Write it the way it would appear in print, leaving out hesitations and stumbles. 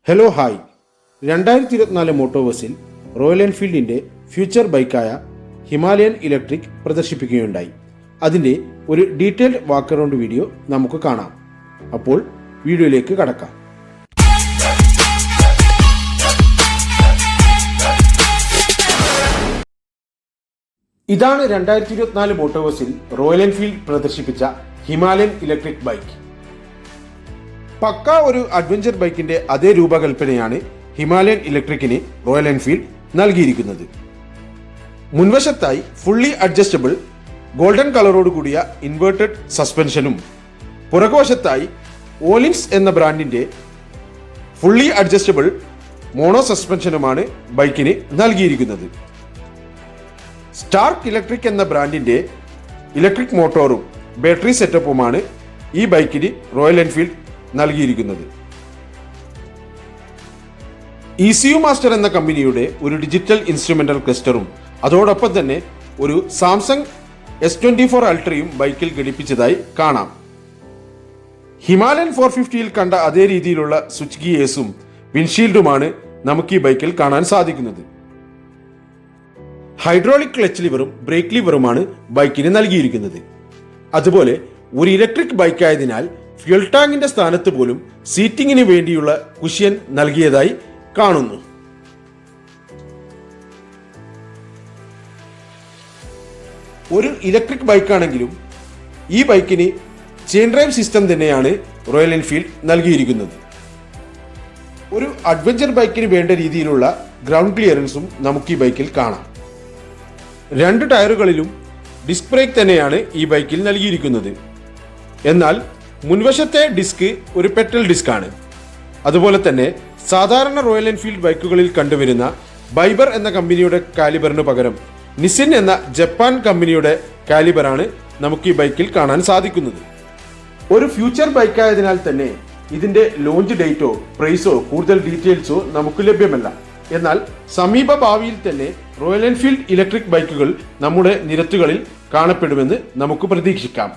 Hello hi 2024 മോട്ടോവേഴ്സിൽ Royal എൻഫീൽഡിൻ്റെ future ബൈക്കായ ഹിമാലയൻ ഇലക്ട്രിക് പ്രദർശിപ്പിക്കുകയുണ്ടായി. അതിൻ്റെ ഒരു ഡീറ്റെയിൽഡ് വാക്ക് അറൗണ്ട് വീഡിയോ നമുക്ക് കാണാം. അപ്പോൾ വീഡിയോയിലേക്ക് കടക്കാം. ഇതാണ് 2024 മോട്ടോവേഴ്സിൽ റോയൽ എൻഫീൽഡ് പ്രദർശിപ്പിച്ച ഹിമാലയൻ ഇലക്ട്രിക് ബൈക്ക്. പക്ക ഒരു അഡ്വഞ്ചർ ബൈക്കിന്റെ അതേ രൂപകൽപ്പനയാണ് ഹിമാലയൻ ഇലക്ട്രിക്കിന് റോയൽ എൻഫീൽഡ് നൽകിയിരിക്കുന്നത്. മുൻവശത്തായി ഫുള്ളി അഡ്ജസ്റ്റബിൾ ഗോൾഡൻ കളറോട് കൂടിയ ഇൻവേർട്ടഡ് സസ്പെൻഷനും പുറകുവശത്തായി ഓലിൻസ് എന്ന ബ്രാൻഡിന്റെ ഫുള്ളി അഡ്ജസ്റ്റബിൾ മോണോ സസ്പെൻഷനുമാണ് ബൈക്കിന് നൽകിയിരിക്കുന്നത്. സ്റ്റാർക്ക് ഇലക്ട്രിക് എന്ന ബ്രാൻഡിന്റെ ഇലക്ട്രിക് മോട്ടോറും ബാറ്ററി സെറ്റപ്പുമാണ് ഈ ബൈക്കിന് റോയൽ എൻഫീൽഡ് നൽകിയിരിക്കുന്നത്. ECU മാസ്റ്റർ എന്ന കമ്പനിയുടെ ഒരു ഡിജിറ്റൽ ഇൻസ്ട്രുമെന്റൽ ക്ലസ്റ്ററും അതോടൊപ്പം തന്നെ ഒരു സാംസങ് S24 അൾട്രയും ബൈക്കിൽ ഘടിപ്പിച്ചതായി കാണാം. ഹിമാലയൻ 450യിൽ കണ്ട അതേ രീതിയിലുള്ള സ്വിച്ച് ഗിയേഴ്സും വിൻഷീൽഡുമാണ് നമുക്ക് ഈ ബൈക്കിൽ കാണാൻ സാധിക്കുന്നത്. ഹൈഡ്രോളിക് ക്ലച്ച് ലിവറും ബ്രേക്ക് ലിവറുമാണ് ബൈക്കിന് നൽകിയിരിക്കുന്നത്. അതുപോലെ ഒരു ഇലക്ട്രിക് ബൈക്കായതിനാൽ ഫ്യൂൽ ടാങ്കിന്റെ സ്ഥാനത്ത് പോലും സീറ്റിംഗിന് വേണ്ടിയുള്ള കുഷ്യൻ നൽകിയതായി കാണുന്നു. ഒരു ഇലക്ട്രിക് ബൈക്കാണെങ്കിലും ഈ ബൈക്കിന് ചെയിൻ ഡ്രൈവ് സിസ്റ്റം തന്നെയാണ് റോയൽ എൻഫീൽഡ് നൽകിയിരിക്കുന്നത്. ഒരു അഡ്വഞ്ചർ ബൈക്കിന് വേണ്ട രീതിയിലുള്ള ഗ്രൗണ്ട് ക്ലിയറൻസും നമുക്ക് ഈ ബൈക്കിൽ കാണാം. 2 ടയറുകളിലും ഡിസ്ക് ബ്രേക്ക് തന്നെയാണ് ഈ ബൈക്കിൽ നൽകിയിരിക്കുന്നത്. എന്നാൽ മുൻവശത്തെ ഡിസ്ക് ഒരു പെട്രോൾ ഡിസ്ക് ആണ്. അതുപോലെ തന്നെ സാധാരണ റോയൽ എൻഫീൽഡ് ബൈക്കുകളിൽ കണ്ടുവരുന്ന ബൈബർ എന്ന കമ്പനിയുടെ കാലിബറിന് പകരം നിസിൻ എന്ന ജപ്പാൻ കമ്പനിയുടെ കാലിബറാണ് നമുക്ക് ഈ ബൈക്കിൽ കാണാൻ സാധിക്കുന്നത്. ഒരു ഫ്യൂച്ചർ ബൈക്കായതിനാൽ തന്നെ ഇതിന്റെ ലോഞ്ച് ഡേറ്റോ പ്രൈസോ കൂടുതൽ ഡീറ്റെയിൽസോ നമുക്ക് ലഭ്യമല്ല. എന്നാൽ സമീപ ഭാവിയിൽ തന്നെ റോയൽ എൻഫീൽഡ് ഇലക്ട്രിക് ബൈക്കുകൾ നമ്മുടെ നിരത്തുകളിൽ കാണപ്പെടുമെന്ന് നമുക്ക് പ്രതീക്ഷിക്കാം.